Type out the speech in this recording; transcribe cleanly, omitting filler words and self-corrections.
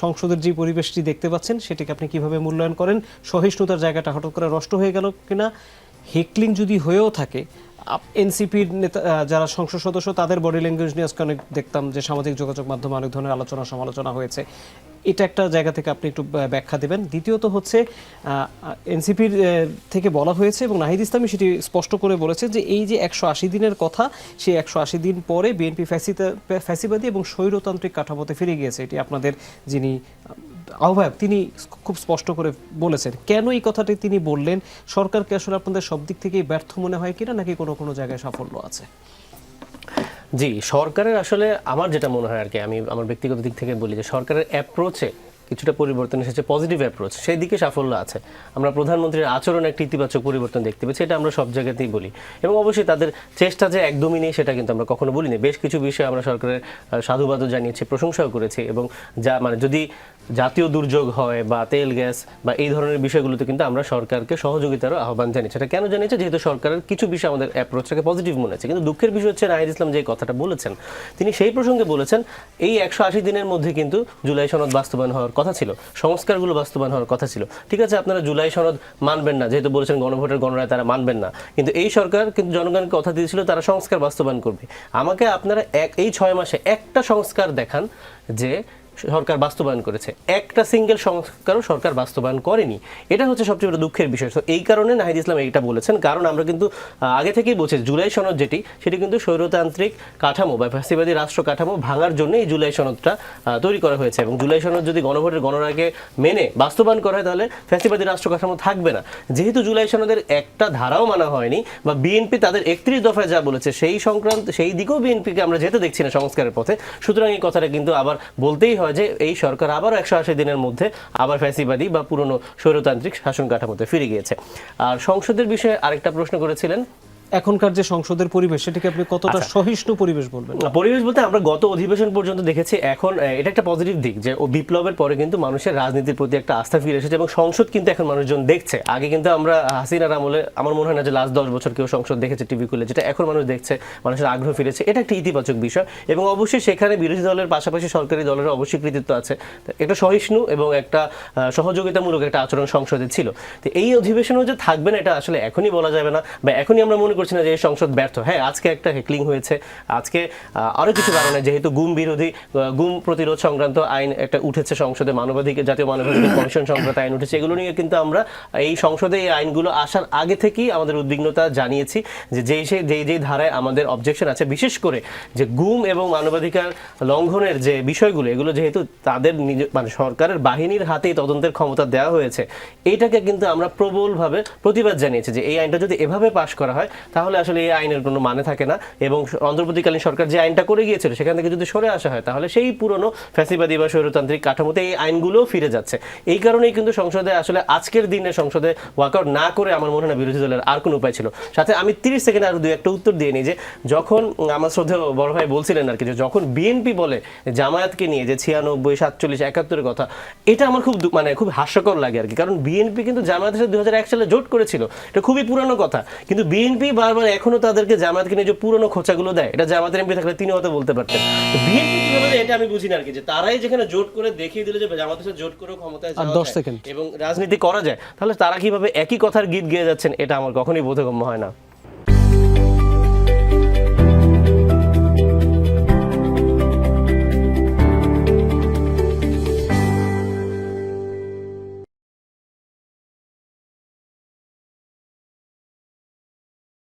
সংসদের যে পরিবেশটি দেখতে পাচ্ছেন সেটাকে আপনি কিভাবে মূল্যায়ন করেন? সহিষ্ণুতার জায়গাটা হঠাৎ করে নষ্ট হয়ে গেল কিনা? হেকলিং যদি হয়েও থাকে, এনসিপির নেতা যারা সংসদ সদস্য তাদের বডি ল্যাঙ্গুয়েজ নিয়ে আজকে অনেক দেখতাম যে সামাজিক যোগাযোগ মাধ্যমে অনেক ধরনের আলোচনা সমালোচনা হয়েছে। এটা একটা জায়গা থেকে আপনি একটু ব্যাখ্যা দেবেন। দ্বিতীয়ত হচ্ছে এনসিপির থেকে বলা হয়েছে এবং নাহিদ ইসলামী সেটি স্পষ্ট করে বলেছে যে এই যে 180 দিনের কথা, সেই 180 দিন পরে বিএনপি ফ্যাসিবাদী এবং স্বৈরতান্ত্রিক কাঠামোতে ফিরে গিয়েছে। এটি আপনাদের যিনি আহ্বায়ক তিনি খুব স্পষ্ট করে বলেছেন। কেন এই কথাটি তিনি বললেন? সরকারকে আসলে আপনাদের সব দিক থেকেই ব্যর্থ মনে হয় কিনা, নাকি কোনো কোনো জায়গায় সাফল্য আছে? জি, সরকারের আসলে আমার যেটা মনে হয় আর কি, আমি আমার ব্যক্তিগত দিক থেকে বলি যে সরকারের অ্যাপ্রোচে কিছুটা পরিবর্তন এসেছে, পজিটিভ অ্যাপ্রোচ, সেই দিকে সাফল্য আছে। আমরা প্রধানমন্ত্রীর আচরণে একটা ইতিবাচক পরিবর্তন দেখতে পেয়েছি, এটা আমরা সব জায়গাতেই বলি। এবং অবশ্যই তাদের চেষ্টা যে একদমই নেই সেটা কিন্তু আমরা কখনো বলিনি। বেশ কিছু বিষয়ে আমরা সরকারের সাধুবাদও জানিয়েছি, প্রশংসাও করেছি। এবং যা মানে যদি জাতীয় দুর্যোগ হয় বা তেল গ্যাস বা এই ধরনের বিষয়গুলোতে কিন্তু আমরা সরকারকে সহযোগিতারও আহ্বান জানিয়েছি। সেটা কেন জানিয়েছে? যেহেতু সরকারের কিছু বিষয় আমাদের অ্যাপ্রোচটাকে পজিটিভ মনে হচ্ছে। কিন্তু দুঃখের বিষয় হচ্ছে নাহিদ ইসলাম যে কথাটা বলেছেন, তিনি সেই প্রসঙ্গে বলেছেন এই 180 দিনের মধ্যে কিন্তু জুলাই সনদ বাস্তবায়ন হওয়ার কথা ছিল, সংস্কারগুলো বাস্তবায়ন হওয়ার কথা ছিল। ঠিক আছে, আপনারা জুলাই সনদ মানবেন না, যেহেতু বলেছেন গণভোটের গণরায় তারা মানবেন না, কিন্তু এই সরকার কিন্তু জনগণকে কথা দিয়েছিল তারা সংস্কার বাস্তবায়ন করবে। আমাকে আপনারা এই 6 মাসে একটা সংস্কার দেখান যে সরকার বাস্তবায়ন করেছে। একটা সিঙ্গেল সংস্কারও সরকার বাস্তবায়ন করেনি। এটা হচ্ছে সবচেয়ে বড় দুঃখের বিষয়। তো এই কারণে নাহিদ ইসলাম এইটা বলেছেন। কারণ আমরা কিন্তু আগে থেকেই বলছি জুলাই সনদ সেটি কিন্তু স্বৈরতান্ত্রিক কাঠামো বা ফ্যাসিবাদী রাষ্ট্র কাঠামো ভাঙার জন্য এই জুলাই সনদটা তৈরি করা হয়েছে। এবং জুলাই সনদ যদি গণভোটের গণরায়কে মেনে বাস্তবায়ন করা হয় তাহলে ফ্যাসিবাদী রাষ্ট্র কাঠামো থাকবে না। যেহেতু জুলাই সনদের একটা ধারাও মানা হয়নি বা বিএনপি তাদের 31 দফায় যা বলেছে সেই দিকেও বিএনপিকে আমরা যেতে দেখছি না সংস্কারের পথে, সুতরাং এই কথাটা কিন্তু আবার বলতেই হয় যে এই সরকার আবার 180 দিনের মধ্যে আবার ফ্যাসিবাদী বা পুরনো স্বৈরতান্ত্রিক শাসন কাঠামোতে ফিরে গিয়েছে। আর সংসদের বিষয়ে আরেকটা প্রশ্ন করেছিলেন, এখনকার যে সংসদের পরিবেশ সেটাকে আপনি কতটা সহিষ্ণু পরিবেশ বলবেন? পরিবেশ বলতে আমরা গত অধিবেশন পর্যন্ত দেখেছি, এখন এটা একটা পজিটিভ দিক যে বিপ্লবের পরে কিন্তু মানুষের রাজনীতির প্রতি একটা আস্থা ফিরে এসেছে এবং সংসদ কিন্তু এখন মানুষজন দেখছে। আগে কিন্তু আমরা হাসিনার আমলে আমার মনে হয় না যে লাস্ট 10 বছর কেউ সংসদ দেখেছে টিভি খুলে, যেটা এখন মানুষ দেখছে, মানুষের আগ্রহ ফিরেছে, এটা একটা ইতিবাচক বিষয়। এবং অবশ্যই সেখানে বিরোধী দলের পাশাপাশি সরকারি দলের অবশ্যই কৃতিত্ব আছে। একটা সহিষ্ণু এবং একটা সহযোগিতামূলক একটা আচরণ সংসদে ছিল। তো এই অধিবেশনও যে থাকবে না এটা আসলে এখনই বলা যাবে না, বা এখনই আমরা মনে করছি না যে এই সংসদ ব্যর্থ। হ্যাঁ, আজকে একটা হেকলিং হয়েছে, আজকে আরো কিছু কারণে যেহেতু গুম প্রতিরোধ সংক্রান্ত আইন একটা উঠেছে সংসদে, জাতীয় মানবাধিকার কমিশন সংক্রান্ত আইন উঠেছে, এগুলো নিয়ে কিন্তু আমরা এই সংসদে এই আইনগুলো আসার আগে থেকেই আমাদের উদ্বিগ্নতা জানিয়েছি যে যেই ধারায় আমাদের অবজেকশন আছে, বিশেষ করে যে গুম এবং মানবাধিকার লঙ্ঘনের যে বিষয়গুলো, এগুলো যেহেতু তাদের মানে সরকারের বাহিনীর হাতেই তদন্তের ক্ষমতা দেওয়া হয়েছে, এইটাকে কিন্তু আমরা প্রবলভাবে প্রতিবাদ জানিয়েছি যে এই আইনটা যদি এভাবে পাশ করা হয় তাহলে আসলে এই আইনের কোনো মানে থাকে না। এবং অন্তর্বর্তীকালীন সরকার যে আইনটা করে গিয়েছিল সেখান থেকে যদি সরে আসা হয় তাহলে সেই পুরনো ফ্যাসিবাদী বা স্বৈরতান্ত্রিক কাঠামোতে এই আইনগুলোও ফিরে যাচ্ছে। এই কারণেই কিন্তু সংসদে আসলে আজকের দিনে সংসদে ওয়াকআউট না করে আমার মনে হয় না বিরোধী দলের আর কোনো উপায় ছিল। সাথে আমি 30 সেকেন্ড আর একটা উত্তর দিয়ে নিই যে যখন আমার শ্রদ্ধেয় বড় ভাই বলছিলেন আর কি, যে যখন বিএনপি বলে জামায়াতকে নিয়ে যে 96, 47, 71 কথা, এটা আমার খুব হাস্যকর লাগে আর কি। কারণ বিএনপি কিন্তু জামায়াতের সাথে 2001 সালে জোট করেছিল, এটা খুবই পুরানো কথা। কিন্তু বিএনপি বারবার এখনো তাদেরকে জামায়াতকে নিয়ে যে পুরনো খোঁচাগুলো দেয়, এটা জামায়াতের এমপি থাকলে তিনি হয়তো বলতে পারতেন। বিএনপি কিভাবে এটা আমি বুঝি না আর কি, যে তারাই যেখানে জোট করে দেখিয়ে দিল যে জামায়াতের সাথে জোট করে ক্ষমতায় যাওয়া যায় এবং রাজনীতি করা যায়, তাহলে তারা কিভাবে একই কথার গীত গেয়ে যাচ্ছেন, এটা আমার কখনোই বোধগম্য হয় না।